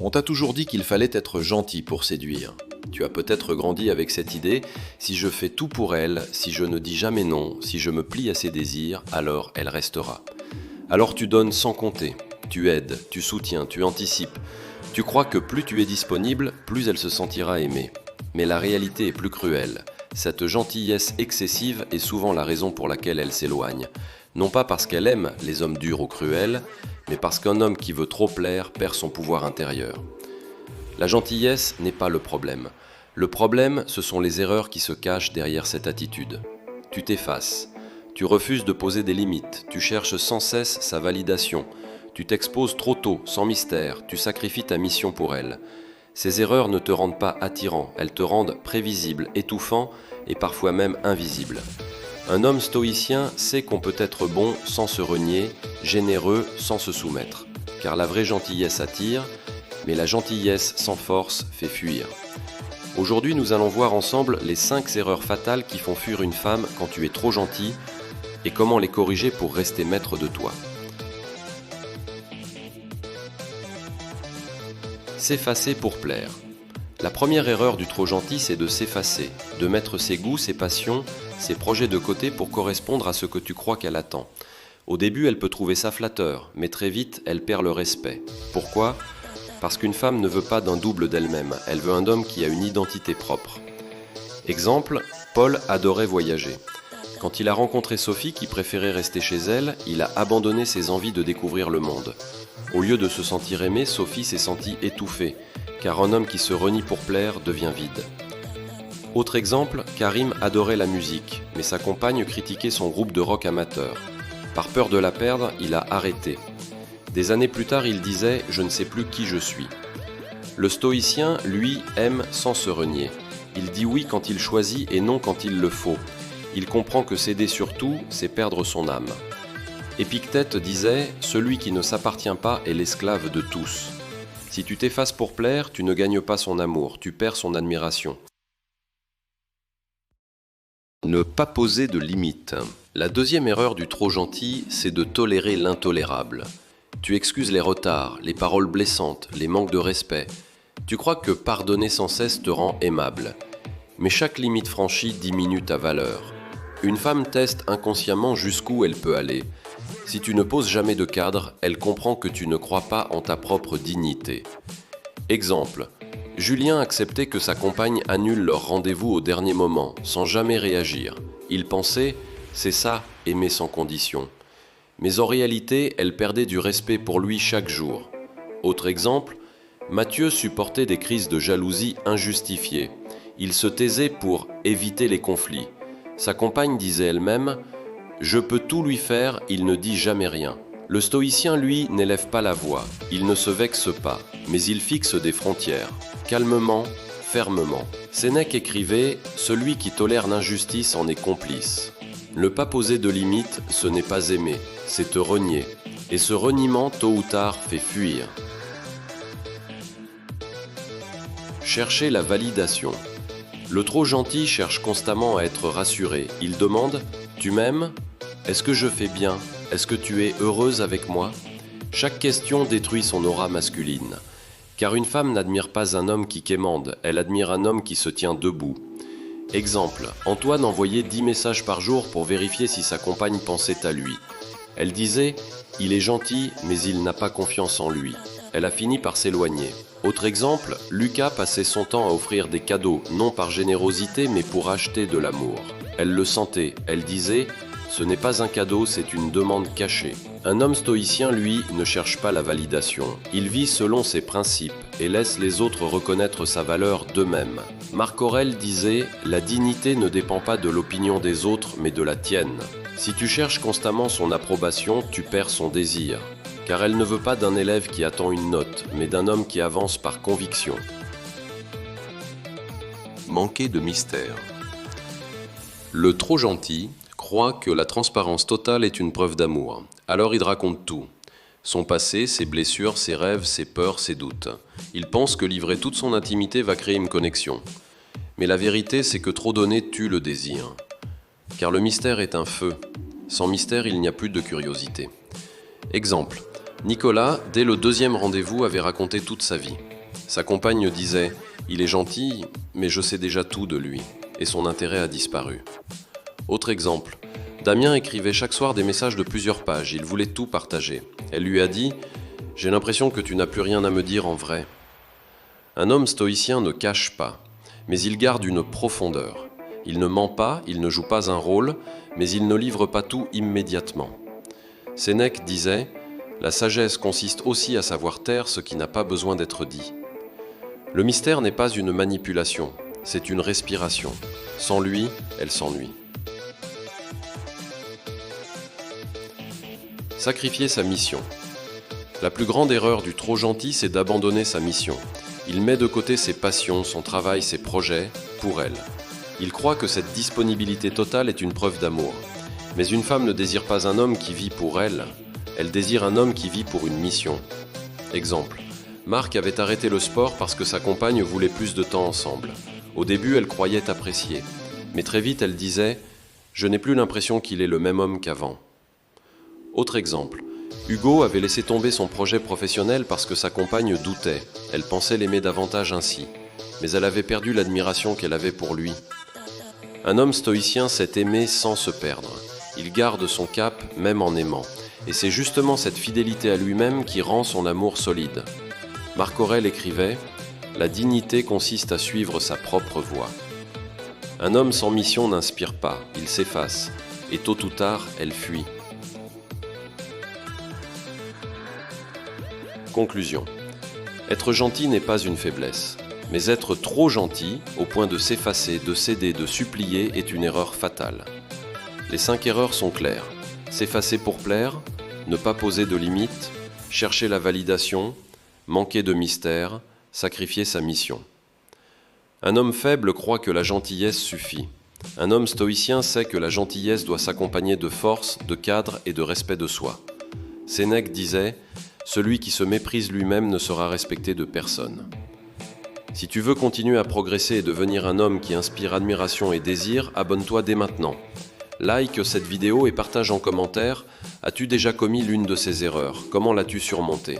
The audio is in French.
On t'a toujours dit qu'il fallait être gentil pour séduire. Tu as peut-être grandi avec cette idée, si je fais tout pour elle, si je ne dis jamais non, si je me plie à ses désirs, alors elle restera. Alors tu donnes sans compter, tu aides, tu soutiens, tu anticipes. Tu crois que plus tu es disponible, plus elle se sentira aimée. Mais la réalité est plus cruelle. Cette gentillesse excessive est souvent la raison pour laquelle elle s'éloigne. Non pas parce qu'elle aime les hommes durs ou cruels, mais parce qu'un homme qui veut trop plaire perd son pouvoir intérieur. La gentillesse n'est pas le problème. Le problème, ce sont les erreurs qui se cachent derrière cette attitude. Tu t'effaces, tu refuses de poser des limites, tu cherches sans cesse sa validation, tu t'exposes trop tôt, sans mystère, tu sacrifies ta mission pour elle. Ces erreurs ne te rendent pas attirant, elles te rendent prévisible, étouffant et parfois même invisible. Un homme stoïcien sait qu'on peut être bon sans se renier, généreux sans se soumettre. Car la vraie gentillesse attire, mais la gentillesse sans force fait fuir. Aujourd'hui, nous allons voir ensemble les 5 erreurs fatales qui font fuir une femme quand tu es trop gentil et comment les corriger pour rester maître de toi. S'effacer pour plaire. La première erreur du trop gentil, c'est de s'effacer, de mettre ses goûts, ses passions, ses projets de côté pour correspondre à ce que tu crois qu'elle attend. Au début, elle peut trouver ça flatteur, mais très vite, elle perd le respect. Pourquoi ? Parce qu'une femme ne veut pas d'un double d'elle-même, elle veut un homme qui a une identité propre. Exemple, Paul adorait voyager. Quand il a rencontré Sophie qui préférait rester chez elle, il a abandonné ses envies de découvrir le monde. Au lieu de se sentir aimée, Sophie s'est sentie étouffée, car un homme qui se renie pour plaire devient vide. Autre exemple, Karim adorait la musique, mais sa compagne critiquait son groupe de rock amateur. Par peur de la perdre, il a arrêté. Des années plus tard, il disait « Je ne sais plus qui je suis ». Le stoïcien, lui, aime sans se renier. Il dit oui quand il choisit et non quand il le faut. Il comprend que céder sur tout, c'est perdre son âme. Épictète disait « Celui qui ne s'appartient pas est l'esclave de tous ». Si tu t'effaces pour plaire, tu ne gagnes pas son amour, tu perds son admiration. Ne pas poser de limites. La deuxième erreur du trop gentil, c'est de tolérer l'intolérable. Tu excuses les retards, les paroles blessantes, les manques de respect. Tu crois que pardonner sans cesse te rend aimable. Mais chaque limite franchie diminue ta valeur. Une femme teste inconsciemment jusqu'où elle peut aller. Si tu ne poses jamais de cadre, elle comprend que tu ne crois pas en ta propre dignité. Exemple, Julien acceptait que sa compagne annule leur rendez-vous au dernier moment, sans jamais réagir. Il pensait, c'est ça, aimer sans condition. Mais en réalité, elle perdait du respect pour lui chaque jour. Autre exemple, Mathieu supportait des crises de jalousie injustifiées. Il se taisait pour éviter les conflits. Sa compagne disait elle-même « Je peux tout lui faire, il ne dit jamais rien ». Le stoïcien, lui, n'élève pas la voix, il ne se vexe pas, mais il fixe des frontières, calmement, fermement. Sénèque écrivait « Celui qui tolère l'injustice en est complice ». Ne pas poser de limites, ce n'est pas aimer, c'est te renier. Et ce reniement, tôt ou tard, fait fuir. Chercher la validation. Le trop gentil cherche constamment à être rassuré. Il demande « Tu m'aimes ? Est-ce que je fais bien ? Est-ce que tu es heureuse avec moi ?» Chaque question détruit son aura masculine. Car une femme n'admire pas un homme qui quémande, elle admire un homme qui se tient debout. Exemple, Antoine envoyait 10 messages par jour pour vérifier si sa compagne pensait à lui. Elle disait « Il est gentil, mais il n'a pas confiance en lui ». Elle a fini par s'éloigner. Autre exemple, Lucas passait son temps à offrir des cadeaux, non par générosité, mais pour acheter de l'amour. Elle le sentait, elle disait « Ce n'est pas un cadeau, c'est une demande cachée ». Un homme stoïcien, lui, ne cherche pas la validation. Il vit selon ses principes et laisse les autres reconnaître sa valeur d'eux-mêmes. Marc Aurèle disait « La dignité ne dépend pas de l'opinion des autres, mais de la tienne ». Si tu cherches constamment son approbation, tu perds son désir. Car elle ne veut pas d'un élève qui attend une note, mais d'un homme qui avance par conviction. Manquer de mystère. Le trop gentil croit que la transparence totale est une preuve d'amour. Alors il raconte tout. Son passé, ses blessures, ses rêves, ses peurs, ses doutes. Il pense que livrer toute son intimité va créer une connexion. Mais la vérité, c'est que trop donner tue le désir. Car le mystère est un feu. Sans mystère, il n'y a plus de curiosité. Exemple, Nicolas, dès le 2e rendez-vous, avait raconté toute sa vie. Sa compagne disait « Il est gentil, mais je sais déjà tout de lui », et son intérêt a disparu. Autre exemple, Damien écrivait chaque soir des messages de plusieurs pages, il voulait tout partager. Elle lui a dit « J'ai l'impression que tu n'as plus rien à me dire en vrai ». Un homme stoïcien ne cache pas, mais il garde une profondeur. Il ne ment pas, il ne joue pas un rôle, mais il ne livre pas tout immédiatement. Sénèque disait « La sagesse consiste aussi à savoir taire ce qui n'a pas besoin d'être dit ». Le mystère n'est pas une manipulation, c'est une respiration. Sans lui, elle s'ennuie. Sacrifier sa mission. La plus grande erreur du trop gentil, c'est d'abandonner sa mission. Il met de côté ses passions, son travail, ses projets, pour elle. Il croit que cette disponibilité totale est une preuve d'amour. Mais une femme ne désire pas un homme qui vit pour elle, elle désire un homme qui vit pour une mission. Exemple. Marc avait arrêté le sport parce que sa compagne voulait plus de temps ensemble. Au début, elle croyait apprécier. Mais très vite, elle disait « Je n'ai plus l'impression qu'il est le même homme qu'avant ». Autre exemple. Hugo avait laissé tomber son projet professionnel parce que sa compagne doutait. Elle pensait l'aimer davantage ainsi. Mais elle avait perdu l'admiration qu'elle avait pour lui. Un homme stoïcien sait aimer sans se perdre. Il garde son cap même en aimant. Et c'est justement cette fidélité à lui-même qui rend son amour solide. Marc Aurèle écrivait « La dignité consiste à suivre sa propre voie ». Un homme sans mission n'inspire pas, il s'efface, et tôt ou tard, elle fuit. Conclusion. Être gentil n'est pas une faiblesse, mais être trop gentil, au point de s'effacer, de céder, de supplier, est une erreur fatale. Les 5 erreurs sont claires. S'effacer pour plaire, ne pas poser de limites, chercher la validation, manquer de mystère, sacrifier sa mission. Un homme faible croit que la gentillesse suffit. Un homme stoïcien sait que la gentillesse doit s'accompagner de force, de cadre et de respect de soi. Sénèque disait « Celui qui se méprise lui-même ne sera respecté de personne ». Si tu veux continuer à progresser et devenir un homme qui inspire admiration et désir, abonne-toi dès maintenant. Like cette vidéo et partage en commentaire « As-tu déjà commis l'une de ces erreurs ? Comment l'as-tu surmontée »